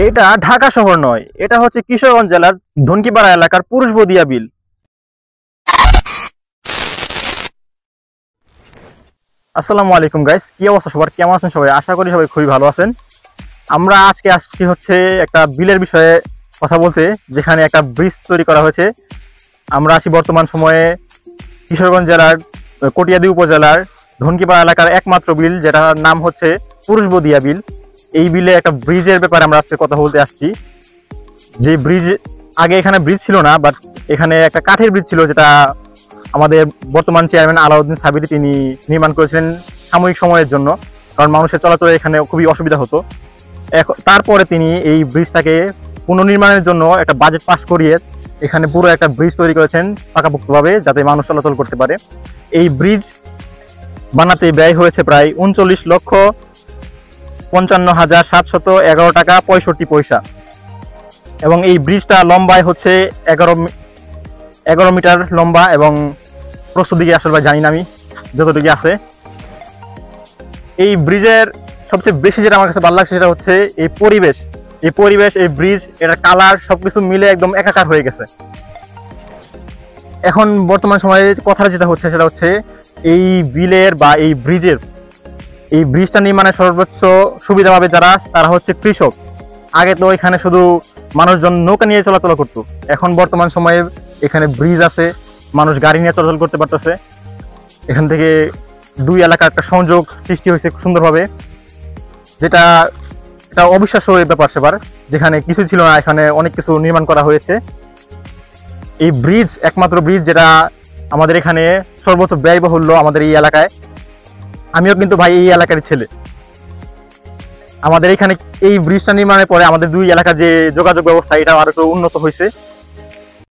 এটা ঢাকা শহর নয়, এটা হচ্ছে কিশোরগঞ্জ জেলার ধনকিপাড়া এলাকার পুরুষবদিয়া বিল। আসসালামু আলাইকুম গাইস, কি অবস্থা সবার, কেমন আছেন সবাই? আশা করি সবাই খুবই ভালো আছেন। আমরা আজকে আসছি হচ্ছে একটা বিলের বিষয়ে কথা বলতে, যেখানে একটা ব্রিজ তৈরি করা হয়েছে। আমরা আছি বর্তমান সময়ে কিশোরগঞ্জ জেলার কটিয়াদি উপজেলার ধনকিপাড়া এলাকার একমাত্র বিল, যেটার নাম হচ্ছে পুরুষবদিয়া বিল। এই বিলে একটা ব্রিজের ব্যাপারে আমরা আজকে কথা বলতে আসছি। যে ব্রিজ, আগে এখানে ব্রিজ ছিল না, বাট এখানে একটা কাঠের ব্রিজ ছিল, যেটা আমাদের বর্তমান চেয়ারম্যান আলাউদ্দিন সাবিরি তিনি নির্মাণ করেছিলেন সাময়িক সময়ের জন্য, কারণ মানুষের চলাচলে এখানে খুবই অসুবিধা হতো। তারপরে তিনি এই ব্রিজটাকে পুনর্নির্মাণের জন্য একটা বাজেট পাস করিয়ে এখানে পুরো একটা ব্রিজ তৈরি করেছেন পাকাপোক্তভাবে, যাতে মানুষ চলাচল করতে পারে। এই ব্রিজ বানাতে ব্যয় হয়েছে প্রায় 39,55,711 টাকা 65 পয়সা, এবং এই ব্রিজটা লম্বায় হচ্ছে 11 মিটার লম্বা, এবং প্রস্থ দিকে আসলে জানি না আমি, যতটুকু আছে। এই ব্রিজের সবচেয়ে বেশি যেটা আমার কাছে ভালো লাগছে সেটা হচ্ছে এই পরিবেশ। এই ব্রিজ, এটার কালার সবকিছু মিলে একদম একাকার হয়ে গেছে। এখন বর্তমান সময়ে কথা যেটা হচ্ছে সেটা হচ্ছে এই বিলের বা এই ব্রিজটা নির্মাণের সর্বোচ্চ সুবিধা পাবে যারা, তারা হচ্ছে কৃষক। আগে তো এখানে শুধু মানুষজন নৌকা নিয়ে চলাচল করতো, এখন বর্তমান সময়ে এখানে ব্রিজ আছে, মানুষ গাড়ি নিয়ে চলাচল করতে পারতেছে। এখান থেকে দুই এলাকার একটা সংযোগ সৃষ্টি হয়েছে সুন্দরভাবে, যেটা একটা অবিশ্বাস্য ব্যাপার সেবার, যেখানে কিছু ছিল না, এখানে অনেক কিছু নির্মাণ করা হয়েছে। এই ব্রিজ একমাত্র ব্রিজ যেটা আমাদের এখানে সর্বোচ্চ ব্যয়বহুল্য আমাদের এই এলাকায়। আমিও কিন্তু ভাই এই এলাকার ছেলে। আমাদের এখানে এই ব্রিজটা নির্মাণের পরে আমাদের দুই এলাকার যে যোগাযোগ ব্যবস্থা, এটা আরো একটু উন্নত হয়েছে।